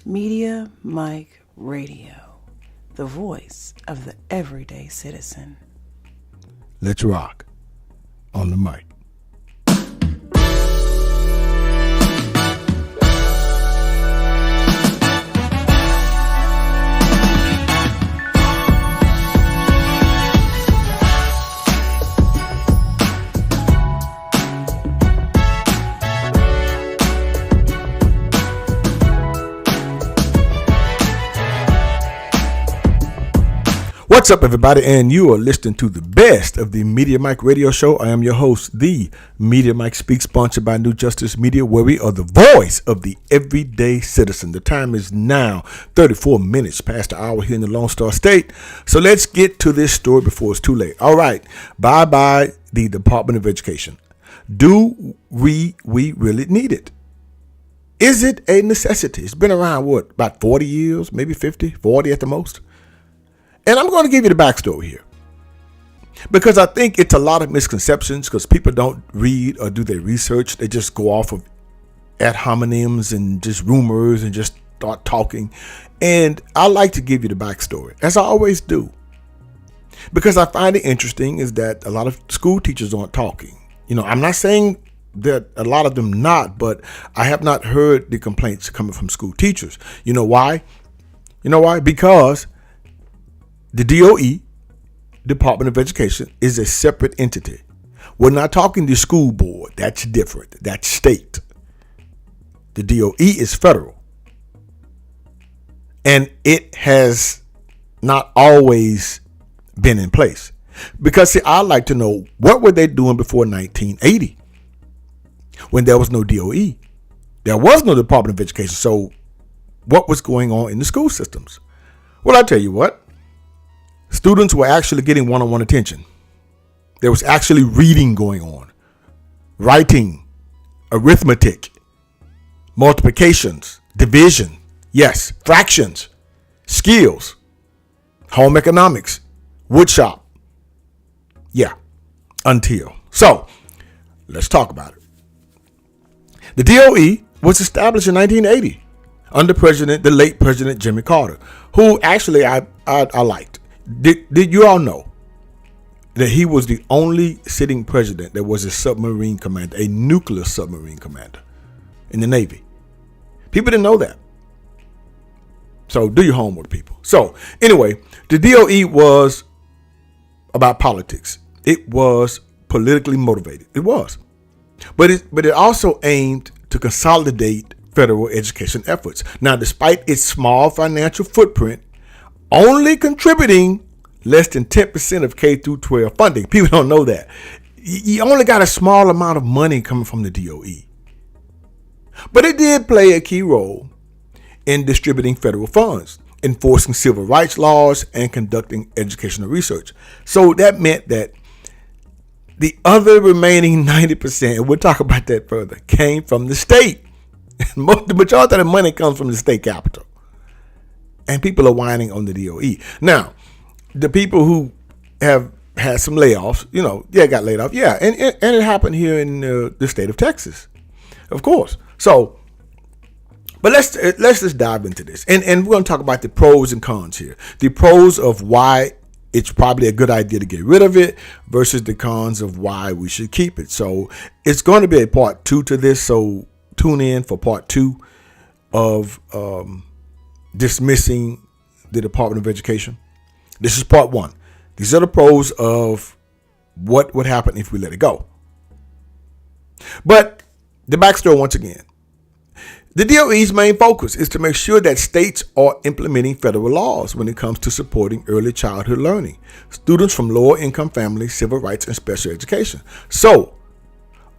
Media Mike Radio, the voice of the everyday citizen. Let's rock on the mic. What's up, everybody? And you are listening to the best of the Media Mike Radio Show. I am your host, the Media Mike Speaks, sponsored by New Justice Media, where we are the voice of the everyday citizen. The time is now 34 minutes past the hour here in the Lone Star State. So let's get to this story before it's too late. All right. Bye-bye the Department of Education. Do we really need it? Is it a necessity? It's been around, about 40 years, maybe 50, 40 at the most? And I'm going to give you the backstory here, because I think it's a lot of misconceptions, because people don't read or do their research. They just go off of ad hominems and just rumors and just start talking. And I like to give you the backstory, as I always do, because I find it interesting is that a lot of school teachers aren't talking. You know, I'm not saying that a lot of them not, but I have not heard the complaints coming from school teachers. You know why? Because the DOE, Department of Education, is a separate entity. We're not talking the school board. That's different. That's state. The DOE is federal. And it has not always been in place. Because, see, I'd like to know, what were they doing before 1980? When there was no DOE. There was no Department of Education. So what was going on in the school systems? Well, I'll tell you what. Students were actually getting one-on-one attention. There was actually reading going on, writing, arithmetic, multiplications, division, yes, fractions, skills, home economics, woodshop. Yeah, until. So, let's talk about it. The DOE was established in 1980 under the late President Jimmy Carter, who actually I liked. Did you all know that he was the only sitting president that was a submarine commander, a nuclear submarine commander in the Navy? People didn't know that. So do your homework, people. So anyway, the DOE was about politics. It was politically motivated. It was. But it also aimed to consolidate federal education efforts. Now, despite its small financial footprint, only contributing less than 10% of K through 12 funding. People don't know that. You only got a small amount of money coming from the DOE. But it did play a key role in distributing federal funds, enforcing civil rights laws, and conducting educational research. So that meant that the other remaining 90%, and we'll talk about that further, came from the state. The majority of the money comes from the state capital. And people are whining on the DOE. Now, the people who have had some layoffs, got laid off. Yeah, and it happened here in the state of Texas, of course. So, but let's just dive into this. And we're going to talk about the pros and cons here. The pros of why it's probably a good idea to get rid of it versus the cons of why we should keep it. So it's going to be a part 2 to this. So tune in for part 2 of dismissing the Department of Education. This is part 1. These are the pros of what would happen if we let it go. But the backstory once again. The DOE's main focus is to make sure that states are implementing federal laws when it comes to supporting early childhood learning, students from lower income families, civil rights, and special education. So,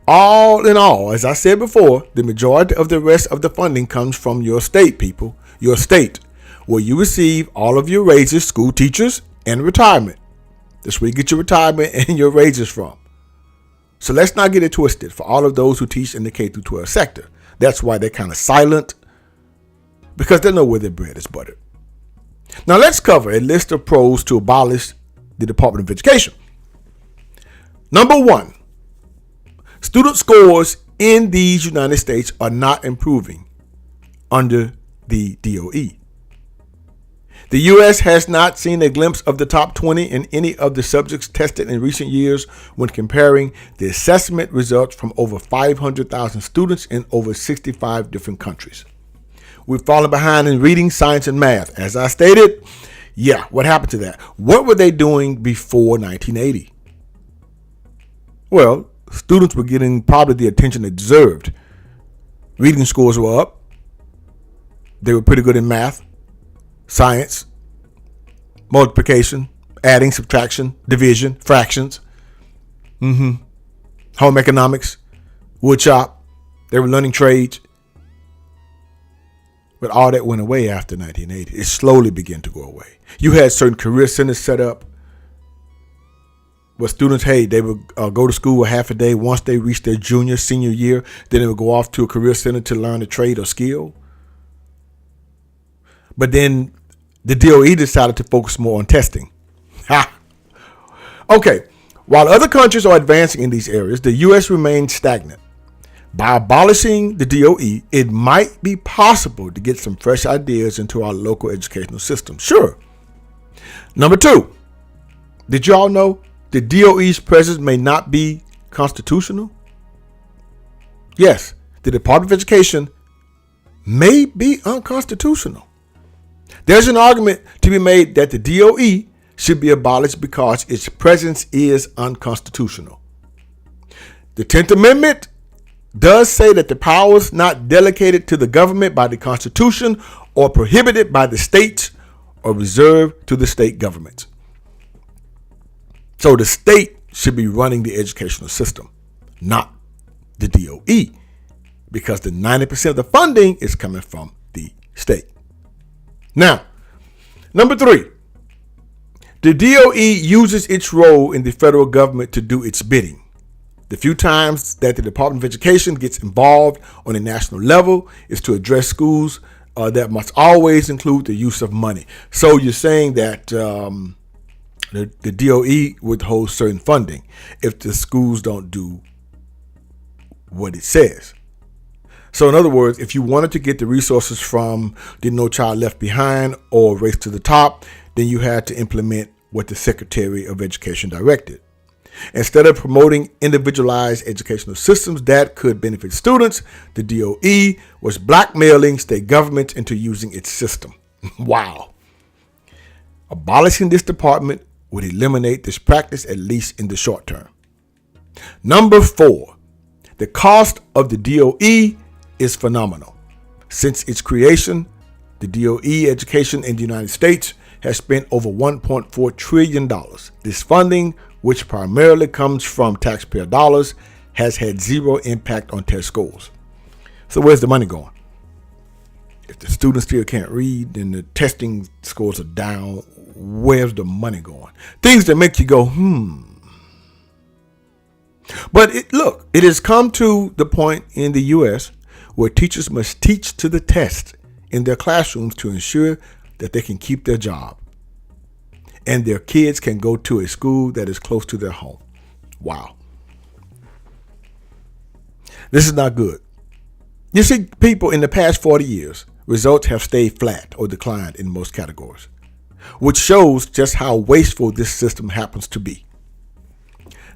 all in all, as I said before, the majority of the rest of the funding comes from your state, people. Your state, where you receive all of your raises, school teachers, and retirement. That's where you get your retirement and your raises from. So let's not get it twisted for all of those who teach in the K through 12 sector. That's why they're kind of silent, because they know where their bread is buttered. Now let's cover a list of pros to abolish the Department of Education. Number 1, student scores in these United States are not improving under the DOE. The U.S. has not seen a glimpse of the top 20 in any of the subjects tested in recent years when comparing the assessment results from over 500,000 students in over 65 different countries. We've fallen behind in reading, science, and math. As I stated, what happened to that? What were they doing before 1980? Well, students were getting probably the attention they deserved. Reading scores were up. They were pretty good in math, science, multiplication, adding, subtraction, division, fractions, home economics, wood shop. They were learning trades. But all that went away after 1980. It slowly began to go away. You had certain career centers set up where students, they would go to school a half a day. Once they reached their junior, senior year, then they would go off to a career center to learn a trade or skill. But then the DOE decided to focus more on testing. Okay, while other countries are advancing in these areas, the U.S. remains stagnant. By abolishing the DOE, it might be possible to get some fresh ideas into our local educational system. Sure. Number 2, did y'all know the DOE's presence may not be constitutional? Yes, the Department of Education may be unconstitutional. There's an argument to be made that the DOE should be abolished because its presence is unconstitutional. The 10th Amendment does say that the powers not delegated to the government by the Constitution or prohibited by the states are reserved to the state governments. So the state should be running the educational system, not the DOE, because the 90% of the funding is coming from the state. Now, number 3, the DOE uses its role in the federal government to do its bidding. The few times that the Department of Education gets involved on a national level is to address schools that must always include the use of money. So you're saying that the DOE withholds certain funding if the schools don't do what it says. So in other words, if you wanted to get the resources from the No Child Left Behind or Race to the Top, then you had to implement what the Secretary of Education directed. Instead of promoting individualized educational systems that could benefit students, the DOE was blackmailing state governments into using its system. Wow. Abolishing this department would eliminate this practice, at least in the short term. Number 4, the cost of the DOE is phenomenal. Since its creation, the DOE education in the United States has spent over $1.4 trillion. This funding, which primarily comes from taxpayer dollars, has had zero impact on test scores. So where's the money going? If the students still can't read and the testing scores are down, where's the money going? Things that make you go, But it has come to the point in the U.S. where teachers must teach to the test in their classrooms to ensure that they can keep their job and their kids can go to a school that is close to their home. Wow. This is not good. You see, people, in the past 40 years, results have stayed flat or declined in most categories, which shows just how wasteful this system happens to be.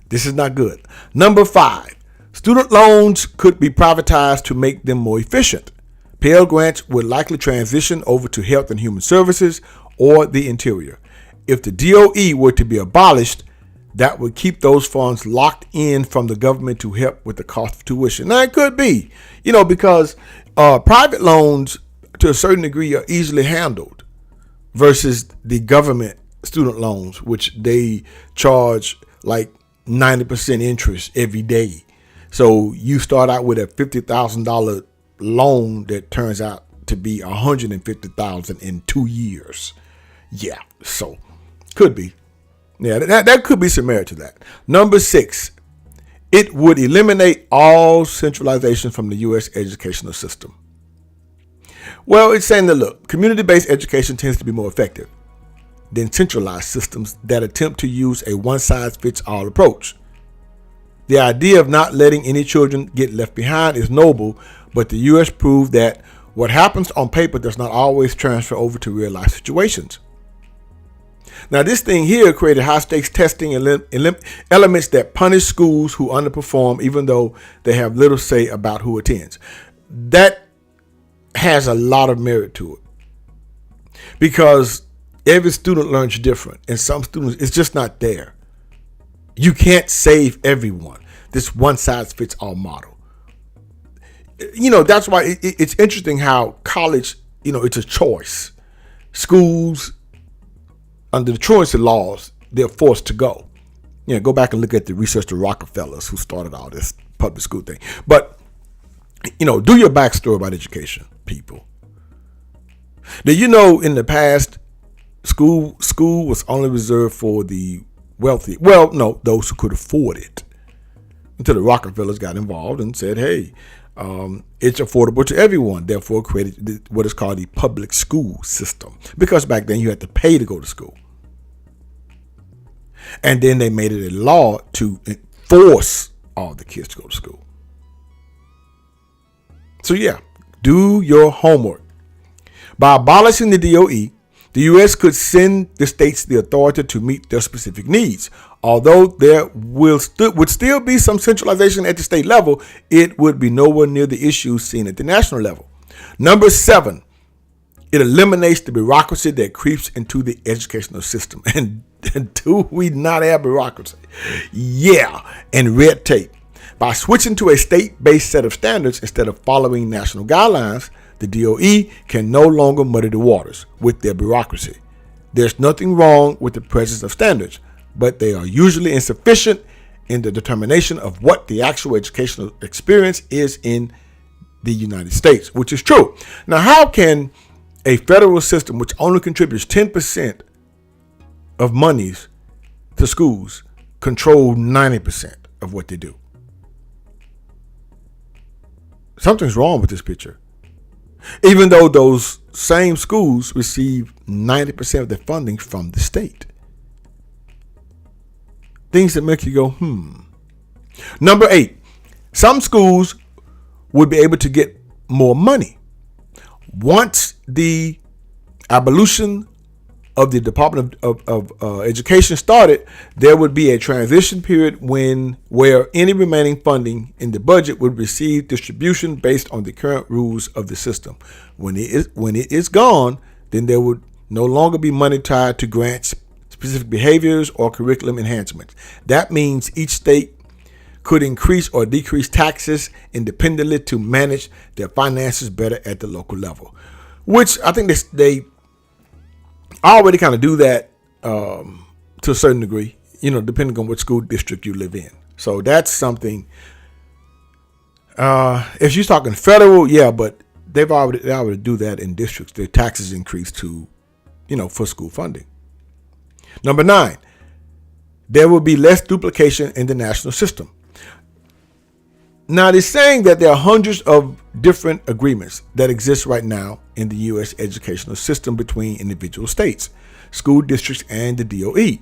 This is not good. Number 5, student loans could be privatized to make them more efficient. Pell Grants would likely transition over to Health and Human Services or the Interior. If the DOE were to be abolished, that would keep those funds locked in from the government to help with the cost of tuition. Now, it could be, because private loans to a certain degree are easily handled versus the government student loans, which they charge like 90% interest every day. So you start out with a $50,000 loan that turns out to be $150,000 in 2 years. Yeah, so could be. Yeah, that could be some merit to that. Number 6, it would eliminate all centralization from the U.S. educational system. Well, it's saying that, look, community-based education tends to be more effective than centralized systems that attempt to use a one-size-fits-all approach. The idea of not letting any children get left behind is noble, but the U.S. proved that What happens on paper does not always transfer over to real life situations. Now, this thing here created high stakes testing and elements that punish schools who underperform, even though they have little say about who attends. That has a lot of merit to it, because every student learns different, and some students, it's just not there. You can't save everyone. This one size fits all model. That's why it's interesting how college, it's a choice. Schools, under the truancy laws, they're forced to go. Go back and look at the research to Rockefellers who started all this public school thing. But, do your backstory about education, people. Now, in the past, school was only reserved for the wealthy. Well, no, those who could afford it. Until the Rockefellers got involved and said, hey, it's affordable to everyone. Therefore, created what is called the public school system. Because back then you had to pay to go to school. And then they made it a law to force all the kids to go to school. So yeah, do your homework. By abolishing the DOE, the U.S. could send the states the authority to meet their specific needs. Although there would still be some centralization at the state level, it would be nowhere near the issues seen at the national level. Number 7, it eliminates the bureaucracy that creeps into the educational system. And do we not have bureaucracy? Yeah, and red tape. By switching to a state-based set of standards instead of following national guidelines, the DOE can no longer muddy the waters with their bureaucracy. There's nothing wrong with the presence of standards, but they are usually insufficient in the determination of what the actual educational experience is in the United States, which is true. Now, how can a federal system which only contributes 10% of monies to schools control 90% of what they do? Something's wrong with this picture. Even though those same schools receive 90% of their funding from the state. Things that make you go, Number 8, some schools would be able to get more money. Once the abolition of the Department of Education started, there would be a transition period where any remaining funding in the budget would receive distribution based on the current rules of the system. When it is gone, then there would no longer be money tied to grants, specific behaviors, or curriculum enhancements. That means each state could increase or decrease taxes independently to manage their finances better at the local level, which I think they already kind of do that to a certain degree, depending on what school district you live in. So that's something. If you're talking federal, yeah, but they already do that in districts. Their taxes increase to, for school funding. Number 9, there will be less duplication in the national system. Now, they're saying that there are hundreds of different agreements that exist right now in the U.S. educational system between individual states, school districts, and the DOE.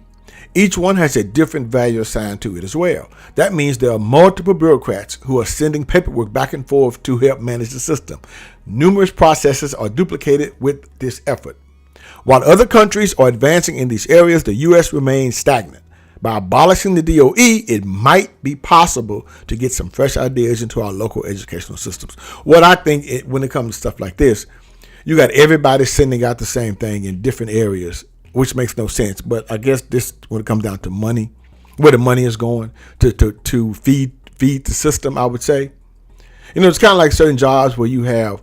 Each one has a different value assigned to it as well. That means there are multiple bureaucrats who are sending paperwork back and forth to help manage the system. Numerous processes are duplicated with this effort. While other countries are advancing in these areas, the U.S. remains stagnant. By abolishing the DOE, it might be possible to get some fresh ideas into our local educational systems. What I think when it comes to stuff like this, you got everybody sending out the same thing in different areas, which makes no sense. But I guess this, when it comes down to money, where the money is going to feed the system, I would say. It's kind of like certain jobs where you have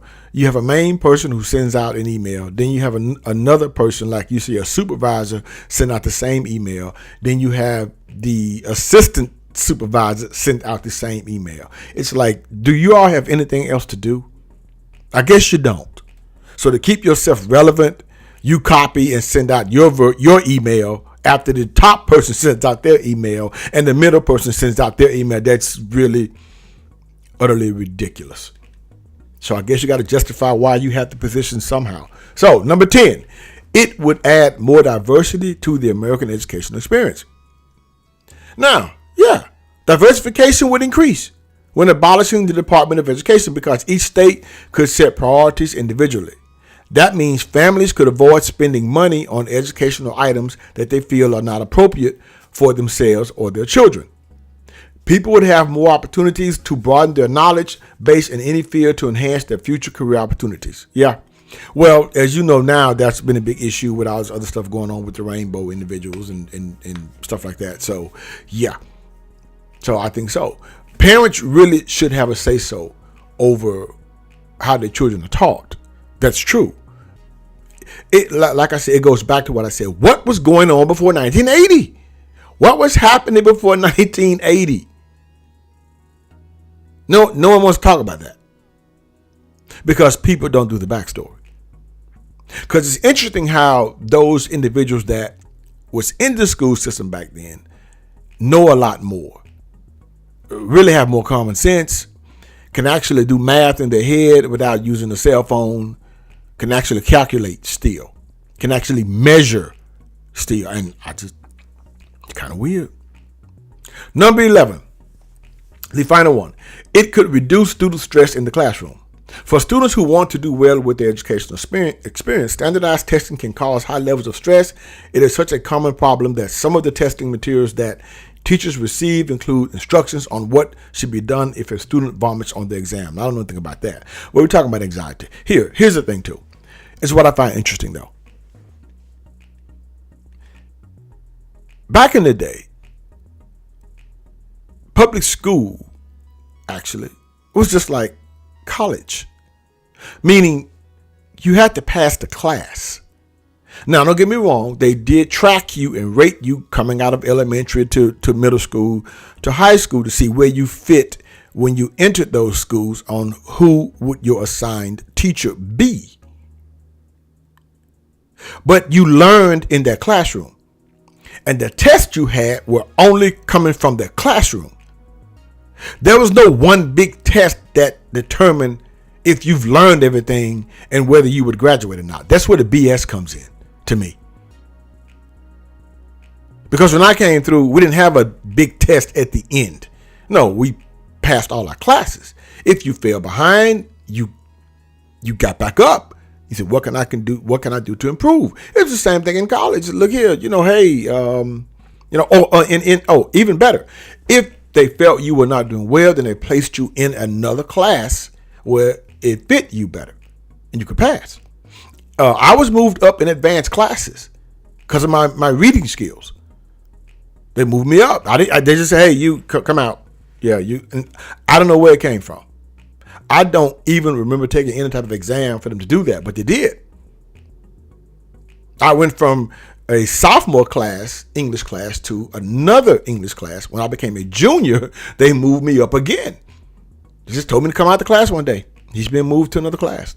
a main person who sends out an email. Then you have another person, like you see a supervisor, send out the same email. Then you have the assistant supervisor send out the same email. It's like, do you all have anything else to do? I guess you don't. So to keep yourself relevant, you copy and send out your email after the top person sends out their email and the middle person sends out their email. That's really utterly ridiculous. So I guess you got to justify why you have the position somehow. So number 10, it would add more diversity to the American educational experience. Now, yeah, diversification would increase. when abolishing the Department of Education because each state could set priorities individually. That means families could avoid spending money on educational items that they feel are not appropriate for themselves or their children. People would have more opportunities to broaden their knowledge base in any field to enhance their future career opportunities. Yeah. Well, as you know now, that's been a big issue with all this other stuff going on with the rainbow individuals and stuff like that. So, yeah. So I think so. Parents really should have a say-so over how their children are taught. That's true. Like I said, it goes back to what I said. What was going on before 1980? What was happening before 1980? No one wants to talk about that because people don't do the backstory. Because it's interesting how those individuals that was in the school system back then know a lot more, really have more common sense, can actually do math in their head without using a cell phone, can actually calculate still, can actually measure still. And it's kind of weird. Number 11, the final one. It could reduce student stress in the classroom. For students who want to do well with their educational experience, standardized testing can cause high levels of stress. It is such a common problem that some of the testing materials that teachers receive include instructions on what should be done if a student vomits on the exam. I don't know anything about that. Well, we're talking about anxiety. Here's the thing too. It's what I find interesting though. Back in the day, public school actually was just like college, meaning you had to pass the class. Now, don't get me wrong, they did track you and rate you coming out of elementary to middle school to high school to see where you fit when you entered those schools on who would your assigned teacher be. But you learned in that classroom, and the tests you had were only coming from the classroom. There was no one big test that determined if you've learned everything and whether you would graduate or not. That's where the BS comes in to me. Because when I came through, we didn't have a big test at the end. No, we passed all our classes. If you fell behind, you got back up. You said, what can I do? What can I do to improve? It's the same thing in college. Look here, even better. If they felt you were not doing well, then they placed you in another class where it fit you better and you could pass. I was moved up in advanced classes because of my reading skills. They moved me up. They just said, hey, you come out. Yeah, you. And I don't know where it came from. I don't even remember taking any type of exam for them to do that, but they did. I went from a sophomore class, English class, to another English class. When I became a junior, they moved me up again. They just told me to come out the class one day. He's been moved to another class.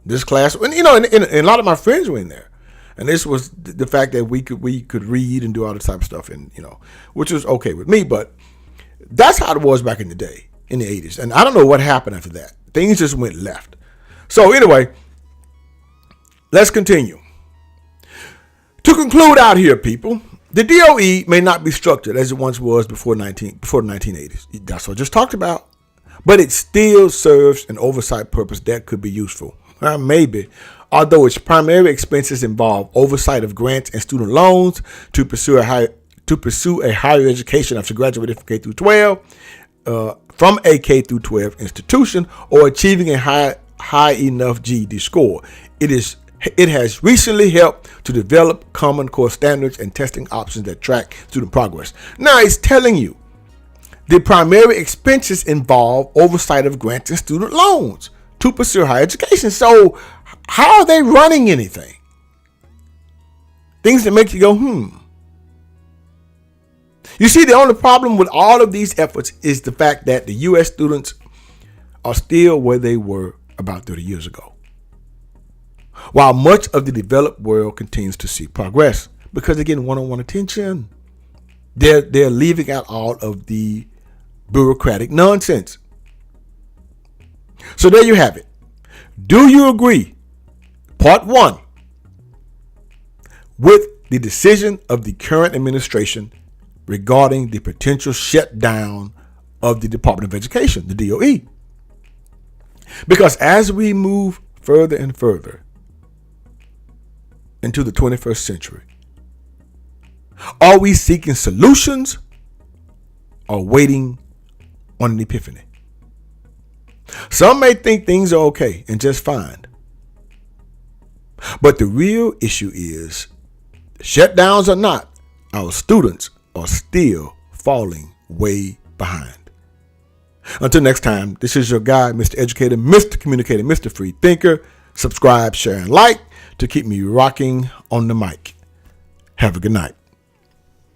This class, and and a lot of my friends were in there. And this was the fact that we could read and do all this type of stuff, and which was okay with me. But that's how it was back in the day, in the 80s. And I don't know what happened after that. Things just went left. So anyway, let's continue. To conclude out here, people, the DOE may not be structured as it once was before the 1980s. That's what I just talked about. But it still serves an oversight purpose that could be useful. Maybe. Although its primary expenses involve oversight of grants and student loans to pursue a higher education after graduating from K through 12, from a K through 12 institution, or achieving a high enough GED score. It has recently helped to develop common core standards and testing options that track student progress. Now it's telling you the primary expenses involve oversight of grants and student loans to pursue higher education. So how are they running anything? Things that make you go, You see, the only problem with all of these efforts is the fact that the U.S. students are still where they were about 30 years ago, while much of the developed world continues to see progress because they're getting one-on-one attention. They're leaving out all of the bureaucratic nonsense. So there you have it. Do you agree, part one, with the decision of the current administration regarding the potential shutdown of the Department of Education, the DOE. Because as we move further and further into the 21st century, are we seeking solutions or waiting on an epiphany? Some may think things are okay and just fine. But the real issue is, shutdowns or not, our students are still falling way behind. Until next time, this is your guy, Mr. Educator, Mr. Communicator, Mr. Free Thinker. Subscribe, share, and like to keep me rocking on the mic. Have a good night.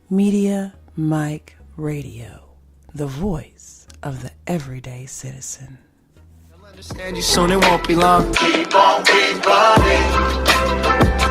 Media Mike Radio, the voice of the everyday citizen. Understand you soon, it won't be long. Keep on, keep running.